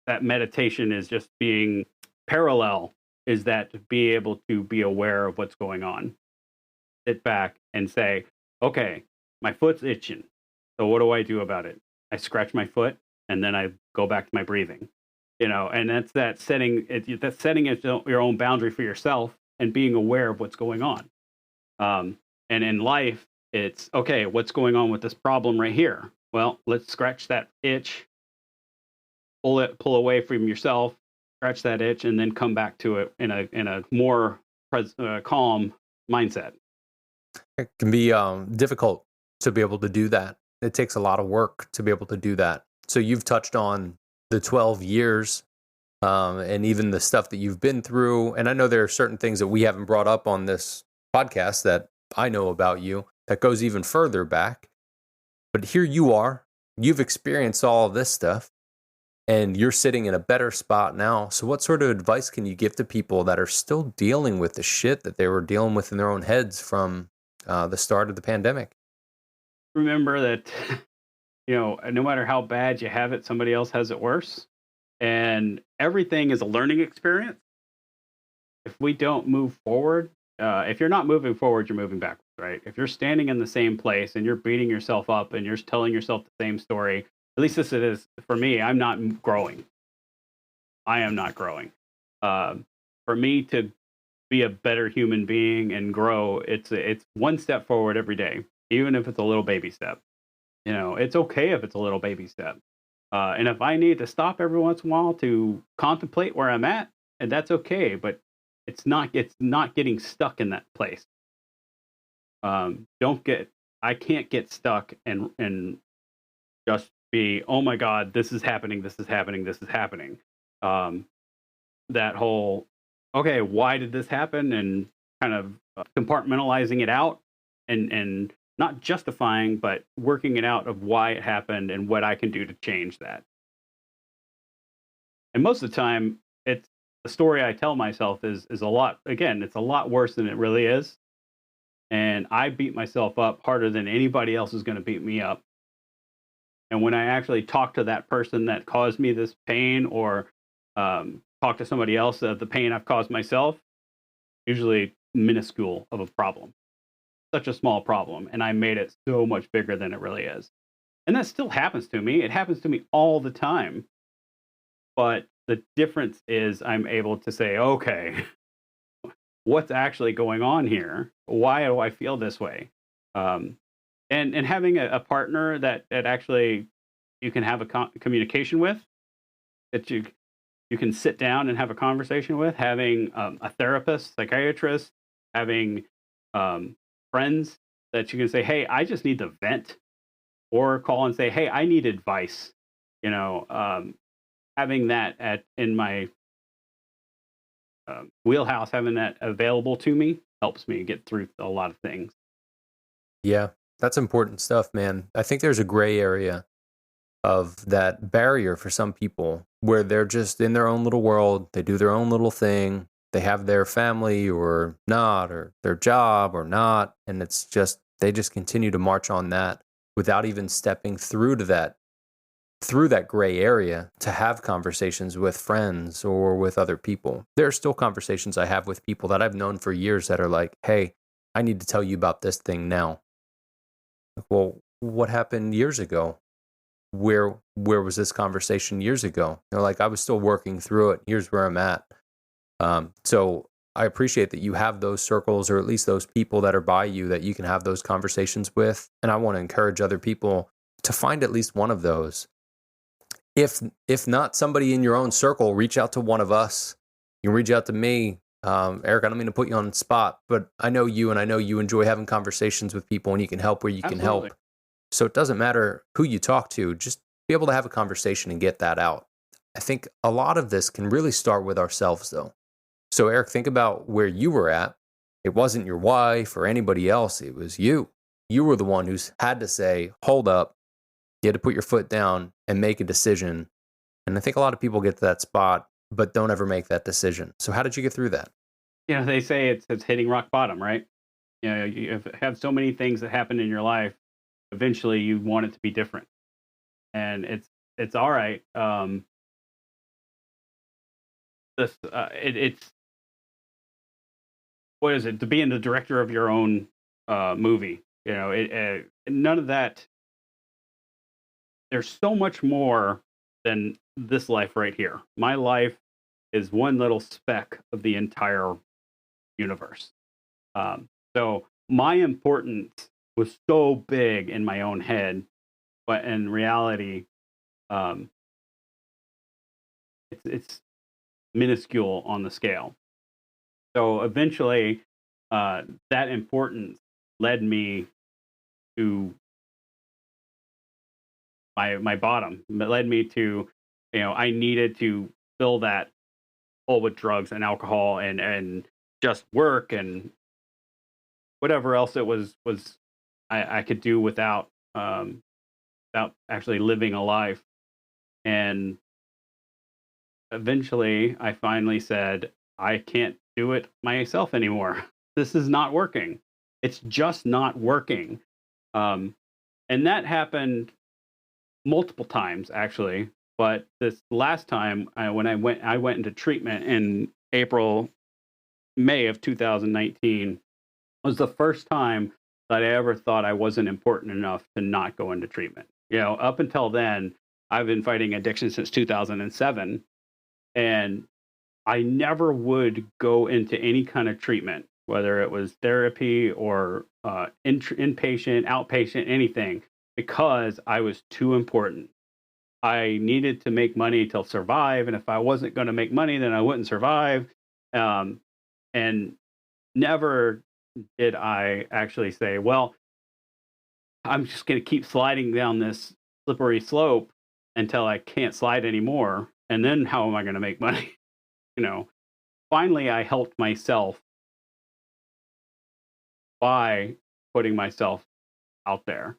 that meditation is just being parallel, is that to be able to be aware of what's going on, sit back and say, okay, my foot's itching, so what do I do about it? I scratch my foot, and then I go back to my breathing, and that's setting your own boundary for yourself and being aware of what's going on. And in life, it's okay, what's going on with this problem right here? Well, let's scratch that itch, pull away from yourself, scratch that itch, and then come back to it in a more calm mindset. It can be difficult to be able to do that. It takes a lot of work to be able to do that. So you've touched on the 12 years and even the stuff that you've been through. And I know there are certain things that we haven't brought up on this podcast that I know about you that goes even further back. But here you are, you've experienced all of this stuff, and you're sitting in a better spot now. So what sort of advice can you give to people that are still dealing with the shit that they were dealing with in their own heads from the start of the pandemic? Remember that, no matter how bad you have it, somebody else has it worse. And everything is a learning experience. If we don't move forward, if you're not moving forward, you're moving backwards, right? If you're standing in the same place and you're beating yourself up and you're telling yourself the same story, at least this it is for me, I'm not growing. I am not growing. For me to be a better human being and grow, it's one step forward every day, even if it's a little baby step. It's okay if it's a little baby step. And if I need to stop every once in a while to contemplate where I'm at, and that's okay, but it's not getting stuck in that place. I can't get stuck and just be, oh my God, this is happening, this is happening, this is happening. That whole, okay, why did this happen? And kind of compartmentalizing it out and not justifying, but working it out of why it happened and what I can do to change that. And most of the time, it's the story I tell myself is a lot, again, it's a lot worse than it really is. And I beat myself up harder than anybody else is going to beat me up. And when I actually talk to that person that caused me this pain, or talk to somebody else of the pain I've caused myself, usually minuscule of a problem, such a small problem. And I made it so much bigger than it really is. And that still happens to me. It happens to me all the time. But the difference is I'm able to say, okay, what's actually going on here? Why do I feel this way? And having a partner that actually you can have a communication with, that you can sit down and have a conversation with, having a therapist, psychiatrist, having friends that you can say, hey, I just need to vent, or call and say, hey, I need advice. Having that in my wheelhouse, having that available to me helps me get through a lot of things. Yeah, that's important stuff, man. I think there's a gray area of that barrier for some people where they're just in their own little world. They do their own little thing. They have their family or not, or their job or not. And it's just, they just continue to march on that without even stepping through that gray area to have conversations with friends or with other people. There are still conversations I have with people that I've known for years that are like, hey, I need to tell you about this thing now. Well, what happened years ago? Where was this conversation years ago? Like, I was still working through it. Here's where I'm at. So I appreciate that you have those circles, or at least those people that are by you that you can have those conversations with. And I want to encourage other people to find at least one of those. If not somebody in your own circle, reach out to one of us. You can reach out to me. Eric, I don't mean to put you on the spot, but I know you, and I know you enjoy having conversations with people, and you can help where you can help. So it doesn't matter who you talk to, just be able to have a conversation and get that out. I think a lot of this can really start with ourselves, though. So Eric, think about where you were at. It wasn't your wife or anybody else. It was you. You were the one who's had to say, hold up. You had to put your foot down and make a decision. And I think a lot of people get to that spot, but don't ever make that decision. So how did you get through that? They say it's hitting rock bottom, right? You have so many things that happen in your life. Eventually, you want it to be different, and it's all right. It's what is it to being the director of your own movie? None of that. There's so much more than this life right here. My life is one little speck of the entire universe. So my importance was so big in my own head, but in reality, it's minuscule on the scale. So eventually, that importance led me to my bottom. It led me to, I needed to fill that hole with drugs and alcohol and just work and whatever else it was I could do without actually living a life. And eventually I finally said, I can't do it myself anymore. This is not working. It's just not working. And that happened multiple times, actually. But this last time, when I went into treatment in May of 2019, was the first time that I ever thought I wasn't important enough to not go into treatment. Up until then, I've been fighting addiction since 2007, and I never would go into any kind of treatment, whether it was therapy or inpatient, outpatient, anything, because I was too important. I needed to make money to survive, and if I wasn't going to make money, then I wouldn't survive. And never did I actually say, well, I'm just going to keep sliding down this slippery slope until I can't slide anymore. And then how am I going to make money? Finally, I helped myself by putting myself out there,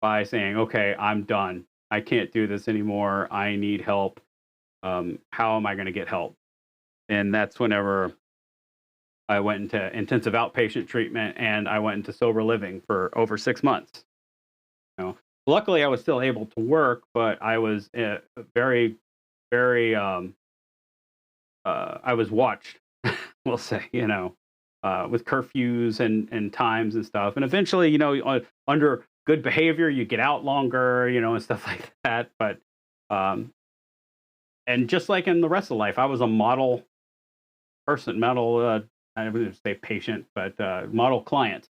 by saying, okay, I'm done. I can't do this anymore. I need help. How am I going to get help? And that's whenever I went into intensive outpatient treatment, and I went into sober living for over 6 months. Luckily, I was still able to work, but I was very, very. I was watched, we'll say, with curfews and times and stuff. And eventually, under good behavior, you get out longer, and stuff like that. But, and just like in the rest of life, I was a model person, I wouldn't say patient, but model client.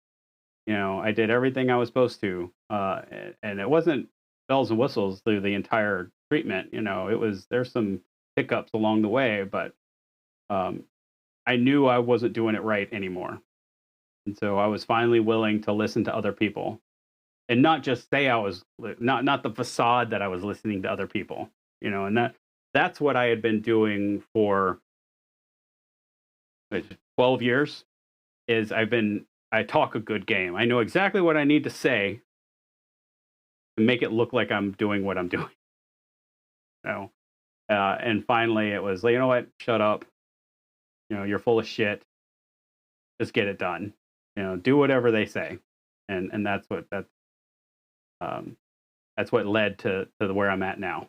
I did everything I was supposed to, and it wasn't bells and whistles through the entire treatment. There's some hiccups along the way, but I knew I wasn't doing it right anymore. And so I was finally willing to listen to other people, and not just say I was not the facade that I was listening to other people, and that's what I had been doing for 12 years. I talk a good game. I know exactly what I need to say to make it look like I'm doing what I'm doing. And finally, it was like, you know what? Shut up. You're full of shit. Just get it done. Do whatever they say, and um, that's what led to where I'm at now.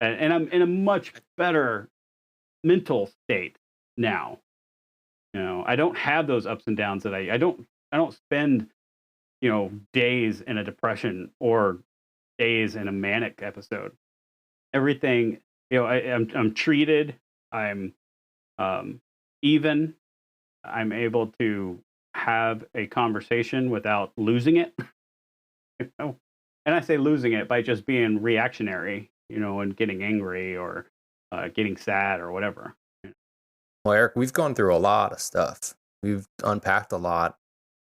And I'm in a much better mental state now. I don't have those ups and downs that I don't spend days in a depression or days in a manic episode. Everything, I'm treated. I'm even. I'm able to have a conversation without losing it. you know? And I say losing it by just being reactionary, and getting angry or getting sad or whatever. Well, Eric, we've gone through a lot of stuff. We've unpacked a lot.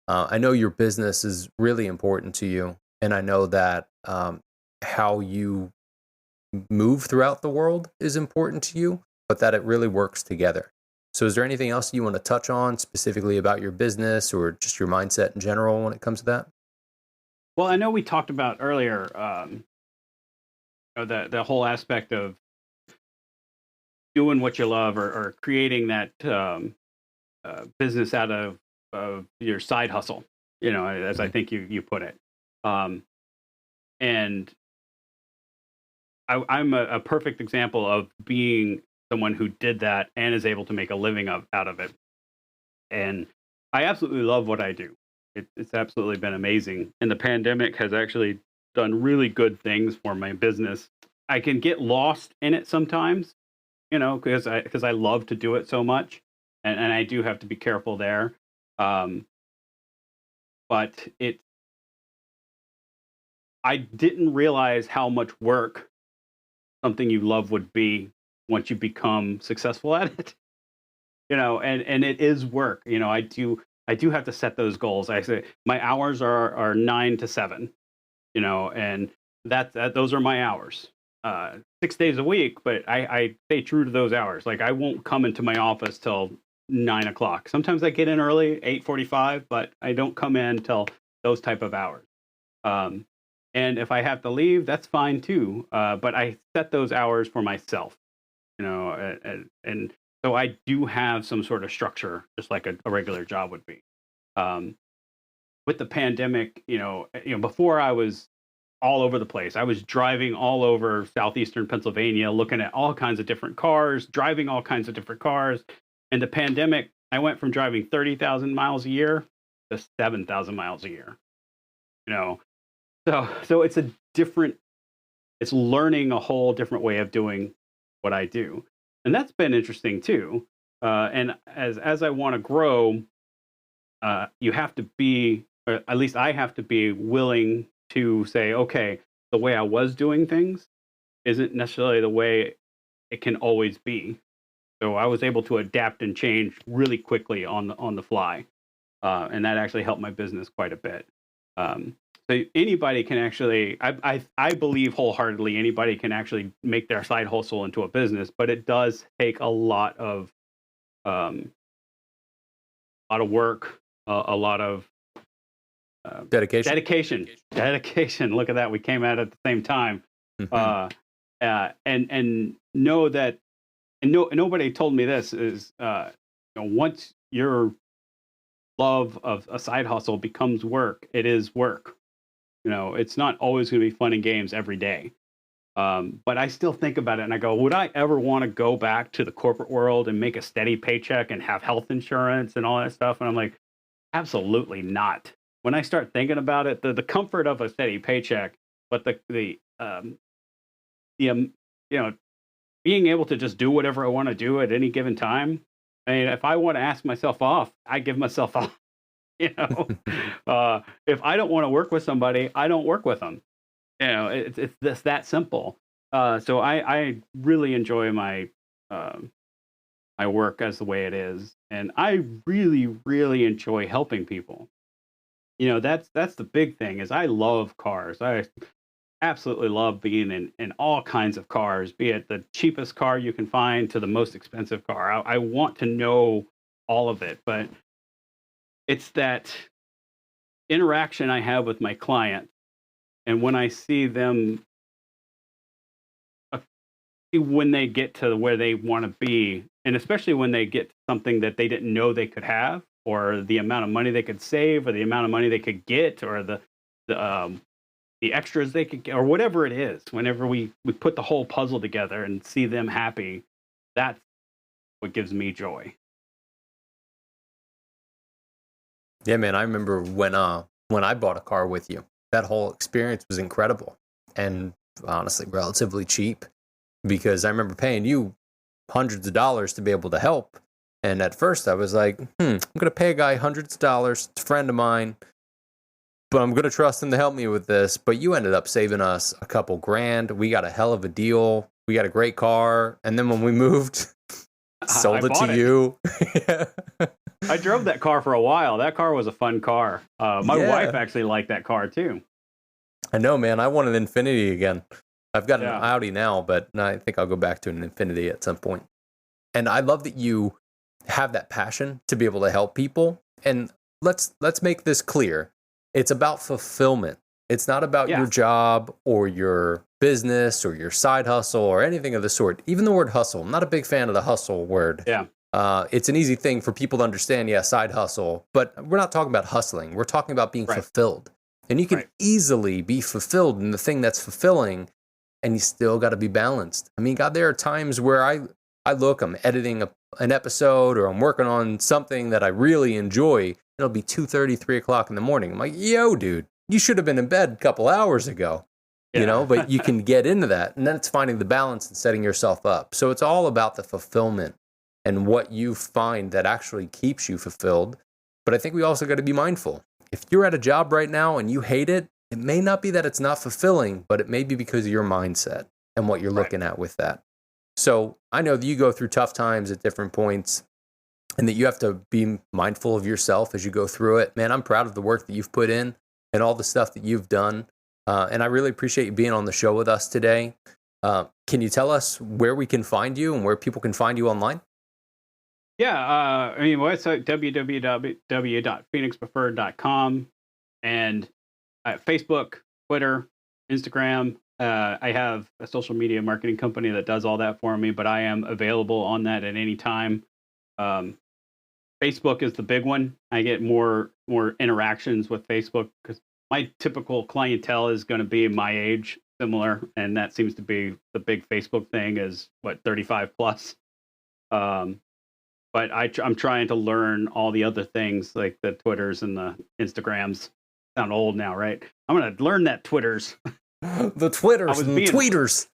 I know your business is really important to you, and I know that how you move throughout the world is important to you, but that it really works together. So is there anything else you want to touch on specifically about your business or just your mindset in general when it comes to that? Well, I know we talked about earlier the whole aspect of doing what you love or creating that business out of your side hustle, as I think you put it. And I'm a perfect example of being someone who did that and is able to make a living out of it. And I absolutely love what I do. It's absolutely been amazing. And the pandemic has actually done really good things for my business. I can get lost in it sometimes, because I love to do it so much, and I do have to be careful there. But I didn't realize how much work something you love would be once you become successful at it. And it is work. I do have to set those goals. I say my hours are 9 to 7, and those are my hours. 6 days a week, but I stay true to those hours. Like I won't come into my office till 9 o'clock. Sometimes I get in early, 8:45, but I don't come in till those type of hours. Um, and if I have to leave, that's fine too. But I set those hours for myself, and so I do have some sort of structure, just like a regular job would be. Um, with the pandemic, before I was all over the place. I was driving all over southeastern Pennsylvania, looking at all kinds of different cars, driving all kinds of different cars. And the pandemic, I went from driving 30,000 miles a year to 7,000 miles a year. You know, so it's learning a whole different way of doing what I do, and that's been interesting too. And as I want to grow, you have to be, or at least I have to be willing to say, okay, the way I was doing things isn't necessarily the way it can always be. So I was able to adapt and change really quickly on the fly, and that actually helped my business quite a bit. Um, so anybody can actually, I believe wholeheartedly, anybody can actually make their side hustle into a business, but it does take um, a lot of work, a lot of Dedication. dedication. Look at that, we came at the same time, Mhm. uh, and know that, and nobody told me this is, once your love of a side hustle becomes work, it is work. It's not always going to be fun and games every day. But I still think about it and I go, would I ever want to go back to the corporate world and make a steady paycheck and have health insurance and all that stuff? And I'm like, absolutely not. When I start thinking about it, the comfort of a steady paycheck, but the being able to just do whatever I want to do at any given time. I mean, if I want to ask myself off, I give myself off. You know, if I don't want to work with somebody, I don't work with them. It's just that simple. So I really enjoy um my work as the way it is, and I really really enjoy helping people. That's the big thing is I love cars. I absolutely love being in all kinds of cars, be it the cheapest car you can find to the most expensive car. I want to know all of it, but it's that interaction I have with my client, and when I see them when they get to where they want to be, and especially when they get something that they didn't know they could have, or the amount of money they could save, or the amount of money they could get, or the extras they could get, or whatever it is. Whenever we put the whole puzzle together and see them happy, that's what gives me joy. Yeah, man, I remember when I bought a car with you. That whole experience was incredible and honestly relatively cheap, because I remember paying you hundreds of dollars to be able to help. And at first I was like, I'm going to pay a guy hundreds of dollars, it's a friend of mine, but I'm going to trust him to help me with this. But you ended up saving us a couple grand. We got a hell of a deal. We got a great car. And then when we moved, sold it to you. Yeah. I drove that car for a while. That car was a fun car. My wife actually liked that car too. I know, man. I want an Infinity again. I've got an Audi now, but I think I'll go back to an Infinity at some point. And I love that you have that passion to be able to help people. And let's make this clear. It's about fulfillment. It's not about your job or your business or your side hustle or anything of the sort. Even the word hustle. I'm not a big fan of the hustle word. Yeah. It's an easy thing for people to understand. Yeah, side hustle. But we're not talking about hustling. We're talking about being fulfilled. And you can easily be fulfilled in the thing that's fulfilling, and you still got to be balanced. I mean, God, there are times where I'm editing an episode, or I'm working on something that I really enjoy. It'll be 2:30, 3 o'clock in the morning. I'm like, yo, dude, you should have been in bed a couple hours ago, you know, but you can get into that. And then it's finding the balance and setting yourself up. So it's all about the fulfillment and what you find that actually keeps you fulfilled. But I think we also got to be mindful. If you're at a job right now and you hate it, it may not be that it's not fulfilling, but it may be because of your mindset and what you're looking at with that. So I know that you go through tough times at different points, and that you have to be mindful of yourself as you go through it. Man, I'm proud of the work that you've put in and all the stuff that you've done. And I really appreciate you being on the show with us today. Can you tell us where we can find you and where people can find you online? Yeah, I mean, website www.phoenixpreferred.com, and Facebook, Twitter, Instagram. I have a social media marketing company that does all that for me, but I am available on that at any time. Facebook is the big one. I get more interactions with Facebook because my typical clientele is going to be my age, similar, and that seems to be the big Facebook thing is 35 plus. But I'm trying to learn all the other things like the Twitters and the Instagrams. Sound old now, right? I'm going to learn that Twitters. The Twitters and the tweeters.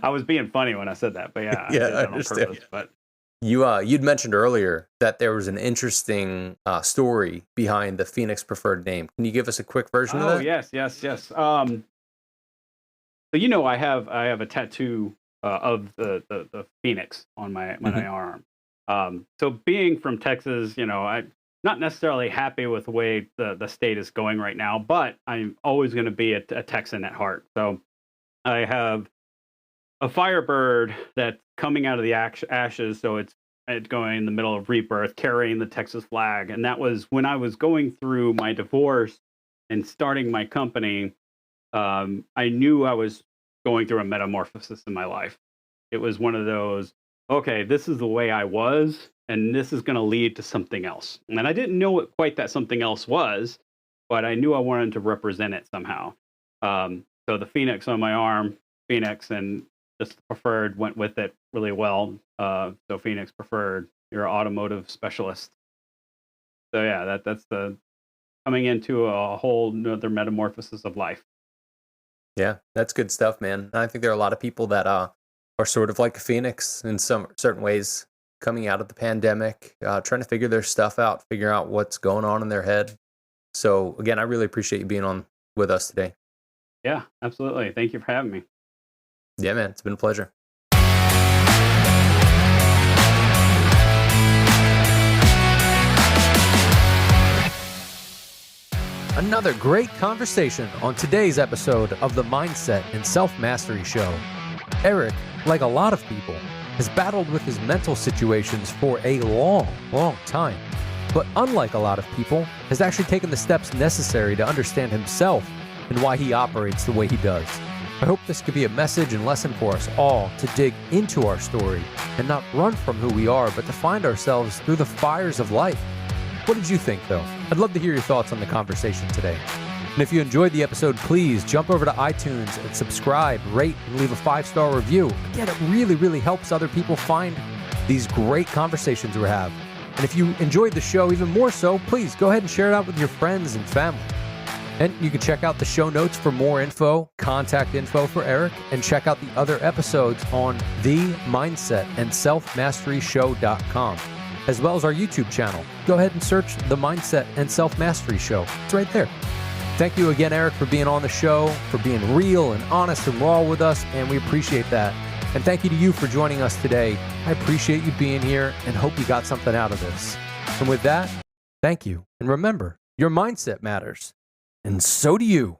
I was being funny when I said that, but yeah, I understand. Purpose, but you'd mentioned earlier that there was an interesting story behind the Phoenix Preferred name. Can you give us a quick version of that? Oh, yes. So I have a tattoo of the Phoenix on my arm. So being from Texas, I'm not necessarily happy with the way the state is going right now, but I'm always going to be a Texan at heart. So I have a Firebird that's coming out of the ashes, so it's going in the middle of rebirth, carrying the Texas flag. And that was when I was going through my divorce and starting my company. I knew I was going through a metamorphosis in my life. It was one of those, okay, this is the way I was, and this is going to lead to something else. And I didn't know what quite that something else was, but I knew I wanted to represent it somehow. So the Phoenix on my arm, Phoenix, and just Preferred went with it really well. So Phoenix Preferred, you're an automotive specialist. So yeah, that's the coming into a whole another metamorphosis of life. Yeah, that's good stuff, man. And I think there are a lot of people that are sort of like a Phoenix in some certain ways, coming out of the pandemic, trying to figure their stuff out, figure out what's going on in their head. So again, I really appreciate you being on with us today. Yeah, absolutely. Thank you for having me. Yeah, man, it's been a pleasure. Another great conversation on today's episode of the Mindset and Self-Mastery Show. Eric, like a lot of people, has battled with his mental situations for a long time. But unlike a lot of people, has actually taken the steps necessary to understand himself and why he operates the way he does. I hope this could be a message and lesson for us all to dig into our story and not run from who we are, but to find ourselves through the fires of life. What did you think, though? I'd love to hear your thoughts on the conversation today. And if you enjoyed the episode, please jump over to iTunes and subscribe, rate, and leave a 5-star review. Again, it really, really helps other people find these great conversations we have. And if you enjoyed the show even more so, please go ahead and share it out with your friends and family. And you can check out the show notes for more info, contact info for Eric, and check out the other episodes on themindsetandselfmasteryshow.com, as well as our YouTube channel. Go ahead and search The Mindset and Self-Mastery Show. It's right there. Thank you again, Eric, for being on the show, for being real and honest and raw with us, and we appreciate that. And thank you to you for joining us today. I appreciate you being here and hope you got something out of this. And with that, thank you. And remember, your mindset matters. And so do you.